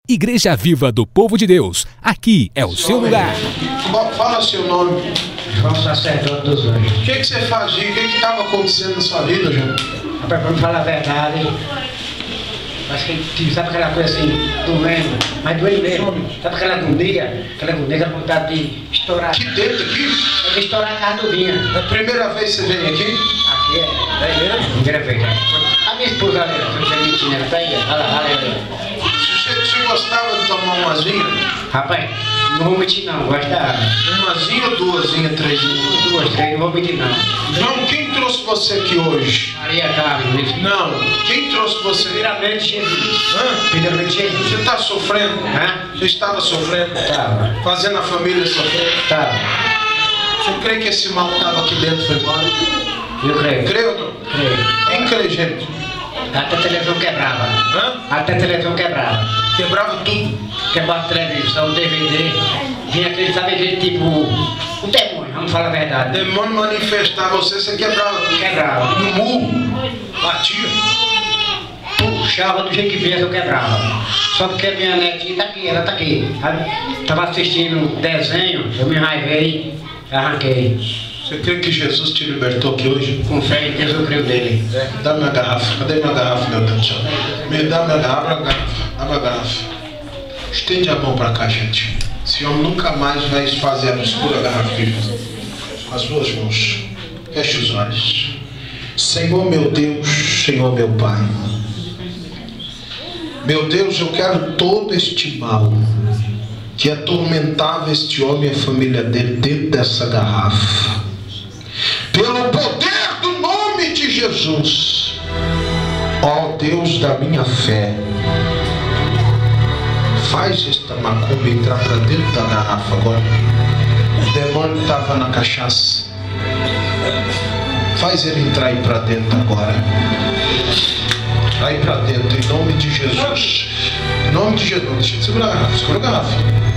Igreja Viva do Povo de Deus, aqui é o seu lugar. Fala seu nome. João Sacerdote dos Anjos. O que você fazia? O que estava acontecendo na sua vida, João? Rapaz, pra me falar a verdade, acho que sabe aquela coisa assim, doendo, mas doendo mesmo. Sabe aquela agonia, aquela vontade de estourar. Aqui dentro, aqui? De estourar a carduminha. É a primeira vez que você vem aqui? Aqui é, primeira vez. A minha esposa ali, foi mentira, ela tá aí, olha lá. Você gostava de tomar uma asinha? Rapaz, não vou mentir não, gosto da água. Uma asinha ou duasinha, trezinha? Duas, três, não vou mentir não. João, quem trouxe você aqui hoje? Maria Carmen. Não, quem trouxe você? Primeiramente Jesus. Hã? Primeiramente Jesus. Você está sofrendo? Hã? Você estava sofrendo? Tava. Fazendo a família sofrer? Tava. Você crê que esse mal que estava aqui dentro foi embora? Eu creio. Crê ou não? Creio. Quem crê, gente? Até a televisão quebrava. Hã? Até a televisão quebrava. Quebrava tudo. Quebrava a televisão, DVD. Vinha aquele, sabe aquele tipo... O demônio, vamos falar a O verdade. demônio manifestava você quebrava tudo. Quebrava. No murro, batia. Puxava do jeito que vinha, eu quebrava. Só porque a minha netinha tá aqui, ela tá aqui. Tava assistindo desenho, eu me enraivei, arranquei. Você crê que Jesus te libertou aqui hoje? Com fé em Deus eu creio nele. Dá minha garrafa. Cadê minha garrafa, meu Deus do céu? Me dá minha garrafa, dá minha garrafa. Estende a mão pra cá, gente. Esse homem nunca mais vai fazer a mistura garrafa aqui. Com as duas mãos. Feche os olhos. Senhor meu Deus, Senhor meu Pai. Meu Deus, eu quero todo este mal que atormentava este homem e a família dele dentro dessa garrafa. Pelo poder do nome de Jesus, ó Deus da minha fé, faz esta macumba entrar para dentro da garrafa agora. O demônio estava na cachaça. Faz ele entrar aí para dentro agora. Aí para dentro, em nome de Jesus. Em nome de Jesus. Deixa eu segurar a garrafa. Segura a garrafa.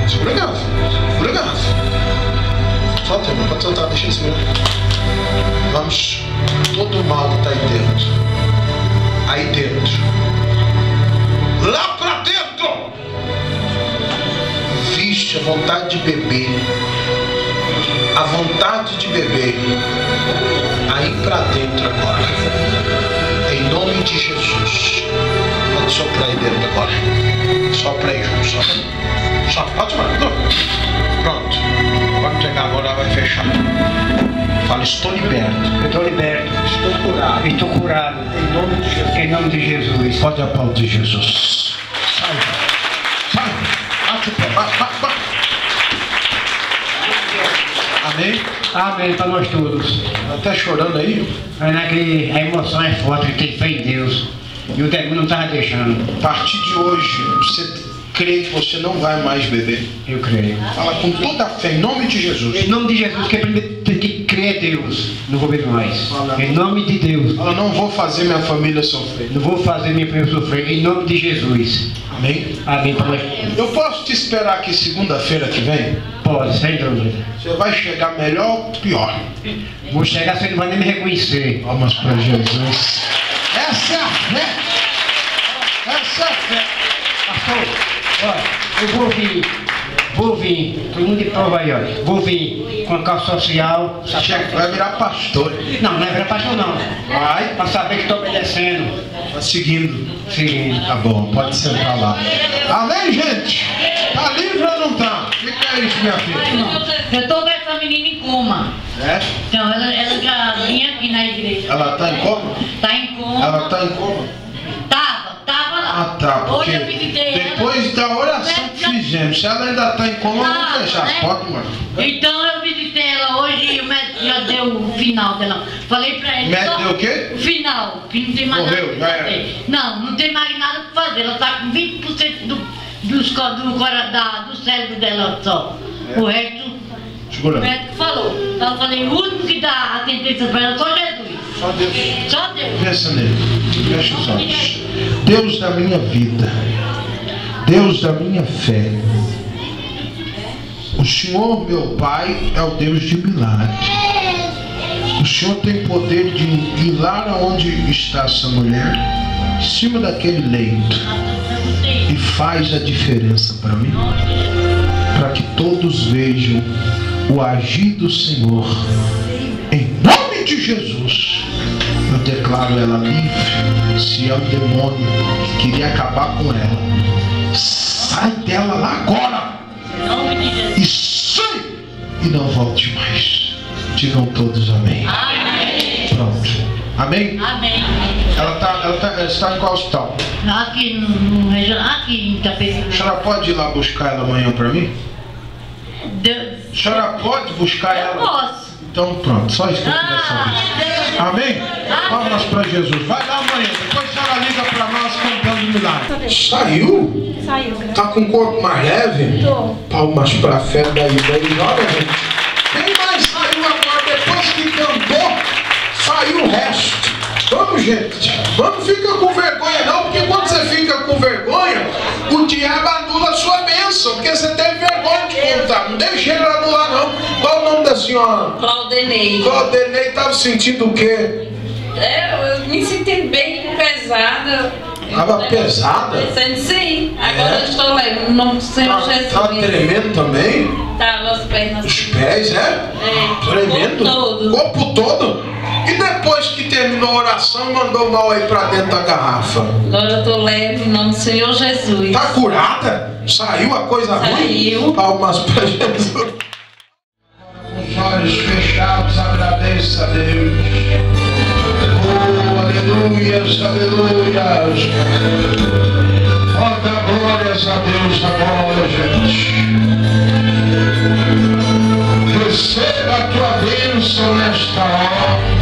Segura a garrafa. Segura a garrafa. Solta, irmão. Pode soltar. Deixa eu segurar. Vamos. Todo o mal que está aí dentro. Aí dentro. Lá para dentro. Vixe, a vontade de beber. A vontade de beber. Aí para dentro agora. Em nome de Jesus. Pode soprar aí dentro agora. Sopra aí, João. Sopra. Sopra. Pode soprar. Pronto. Pode pegar agora, vai fechar. Fala, estou liberto. Eu estou liberto. Estou curado. Estou curado. Em nome de Jesus. Em nome de Jesus. Pode aplaudir Jesus. Sai. Sai. Bate o pé. Bate. Amém? Amém para nós todos. Está chorando aí? Mas naquele, a emoção é forte, que tem fé em Deus. E o demônio não estava deixando. A partir de hoje, você crê que você não vai mais beber? Eu creio. Fala com toda a fé, em nome de Jesus. Em nome de Jesus, que primeiro tem que crer em Deus. Não vou beber mais. Fala. Em nome de Deus. Fala, não vou fazer minha família sofrer. Não vou fazer minha família sofrer. Em nome de Jesus. Amém? Amém para nós. Eu posso te esperar aqui segunda-feira que vem? Pode, sem dúvida. Você vai chegar melhor ou pior? Vou chegar, você não vai nem me reconhecer. Palmas para Jesus. Essa é a fé. Essa é a fé. Pastor, olha, eu vou vir, todo mundo de prova aí, olha. Vou vir com a calça social. Vai virar pastor. Não é virar pastor não. Vai. Para saber que estou obedecendo. Tá seguindo. Seguindo. Tá bom, pode sentar lá. Amém, gente? Tá livre ou não tá? O que é isso, minha filha? Eu estou com essa menina em coma. É? Então, ela já vinha aqui na igreja. Ela tá em coma? Tá em coma. Ela tá em coma? Tava lá. Ah, tá. Porque Hoje eu visitei ela. depois da oração que fizemos, se ela ainda tá em coma, vamos fechar as portas, mano. Então eu visitei ela hoje e o médico já deu o final dela. Falei pra ele. O médico só deu o quê? O final, que não tem mais Morreu, nada já pra era. fazer. Não tem mais nada pra fazer. Ela tá com 20% do cérebro dela só. É. O resto, Segura. o médico falou. Então eu falei, o único que dá a sentença pra ela é só Jesus. Só Deus. Só Deus. Pensa nele. Fecha os olhos. Deus da minha vida. Deus da minha fé. O Senhor, meu Pai, é o Deus de milagre. O Senhor tem poder de ir lá onde está essa mulher, em cima daquele leito. e faz a diferença para mim, para que todos vejam o agir do Senhor. Em nome de Jesus, eu declaro ela livre. Se é o demônio que queria acabar com ela, sai dela lá agora e sai e não volte mais. Digam todos amém. Pronto. Amém? Amém. Ela está em qual hospital? Aqui no regional, aqui em Itapecerica. A senhora pode ir lá buscar ela amanhã para mim? A senhora pode buscar ela? Eu posso. Então pronto, só isso que eu queria saber. Amém? Palmas para Jesus. Vai lá amanhã, depois a senhora liga para nós cantando milagre. Saiu? Saiu. Tá com o corpo mais leve? Tô. Palmas para a fé daí. Olha, gente. Quem mais saiu agora? Depois que cantou, saiu o resto. Vamos, gente. Vamos ficar com vergonha não, porque quando você fica com vergonha, o diabo anula a sua bênção, porque você teve vergonha de contar. Não deixe ele anular não. Qual o nome da senhora? Claudenei. Claudenei estava sentindo o quê? Eu me senti bem pesada. Estava pesada? Sim. Agora eu estou leve. No nome do Senhor Jesus. Estava tremendo também? Tava as pernas. Os pés, é? Tremendo? O corpo todo. O corpo todo? E depois que terminou a oração, mandou mal aí pra dentro da garrafa? Agora eu estou leve no nome do Senhor Jesus. Tá curada? Saiu a coisa ruim? Saiu. Palmas pra Jesus. Com os olhos fechados, agradeça a Deus. Oh, aleluias, aleluias. Roda glórias a Deus agora, gente. Receba a tua bênção nesta hora.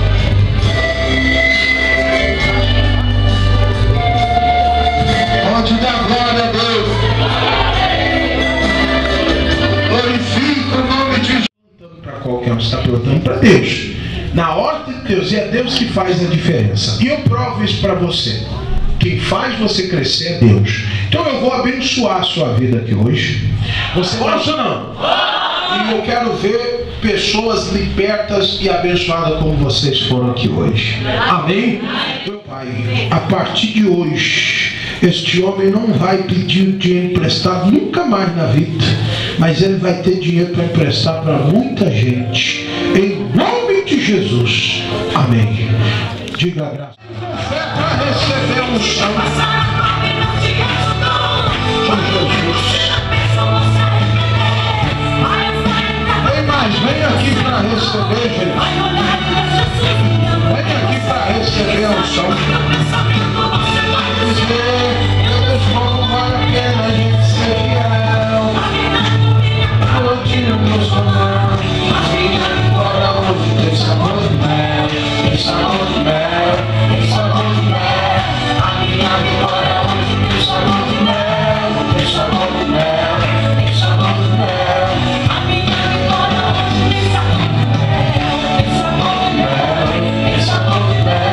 Pode dar glória a Deus. Glorifica o nome de Jesus. Para qualquer um, está plantando para Deus. Na ordem de Deus, e é Deus que faz a diferença. E eu provo isso para você. Quem faz você crescer é Deus. Então eu vou abençoar a sua vida aqui hoje. Você gosta ou não? E eu quero ver pessoas libertas e abençoadas como vocês foram aqui hoje. Amém? Meu Pai, a partir de hoje, este homem não vai pedir dinheiro emprestado nunca mais na vida, mas ele vai ter dinheiro para emprestar para muita gente. Em nome de Jesus. Amém. Diga a graça. Fé para receber um chão de Jesus. Vem aqui para receber, gente. Vem aqui para receber a unção. Deus, não vale a pena a gente ser fiel. Continuamos amando. Agora hoje tem sabor de mel, tem sabor de mel, tem sabor de mel. A minha vitória hoje tem sabor de mel, tem sabor de mel, tem sabor de mel. A minha vitória hoje tem sabor de mel, tem sabor de mel, tem sabor de mel.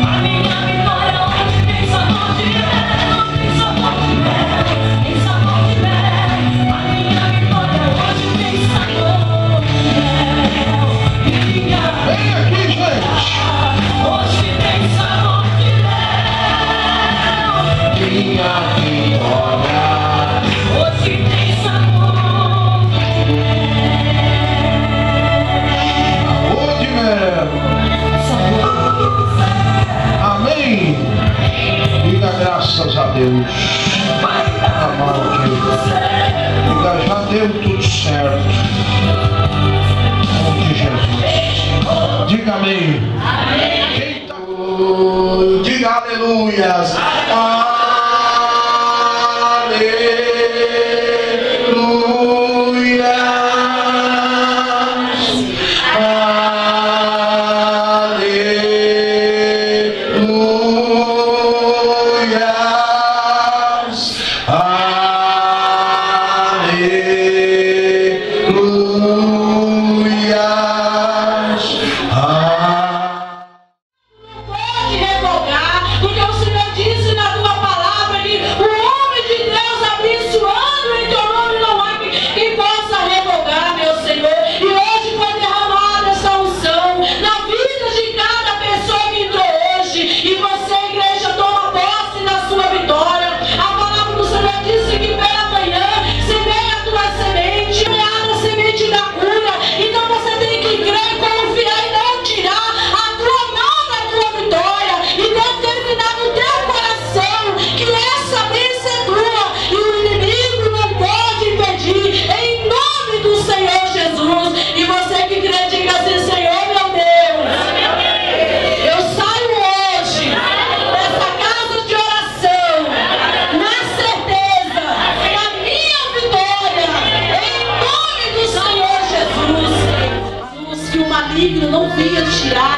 A minha vitória hoje tem sabor de mel, tem sabor de mel, tem sabor de mel. A minha vitória hoje tem sabor de mel. Vem aqui, gente. Hoje tem sabor de mel. Minha vitória hoje tem sabor de mel. Sabor de mel. Amém. Diga graças a Deus. Amado Deus. Diga, já deu tudo certo. Em nome de Jesus. Diga amém. Quem tá... Diga aleluias. Pode revogar, porque o Senhor disse na tua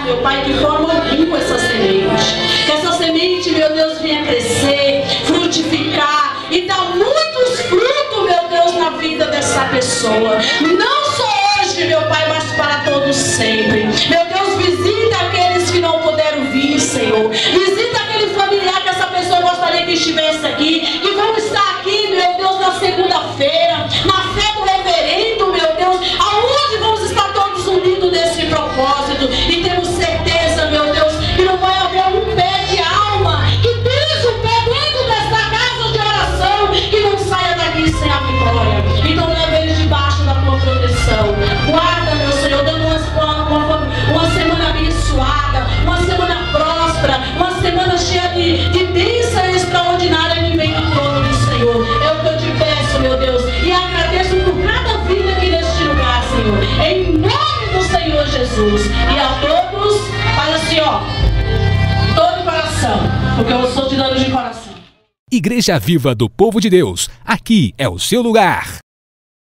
meu Pai, de forma alguma essa semente. Que essa semente, meu Deus, venha crescer, frutificar e dar muitos frutos, meu Deus, na vida dessa pessoa. Não só hoje, meu Pai, mas para todos sempre. Meu Deus, visita aqueles que não puderam vir, Senhor. Visita aquele familiar que essa pessoa gostaria que estivesse aqui, que vão estar aqui, meu Deus, na segunda-feira, na fé do reverendo, meu Deus, aonde vamos estar todos unidos nesse propósito. E temos certeza, meu Deus, que não vai haver um pé de alma que pise o pé dentro dessa casa de oração, que não saia daqui sem a vitória. Então leva eles debaixo da tua proteção. Guarda, meu Senhor, dando uma semana abençoada, uma semana próspera, uma semana cheia de bênção extraordinária que vem do trono do Senhor. É o que eu te peço, meu Deus, e agradeço por cada vida aqui neste lugar, Senhor, em nome do Senhor Jesus. E a todos, fala assim, ó, todo coração, porque eu estou te dando de coração. Igreja Viva do Povo de Deus, aqui é o seu lugar.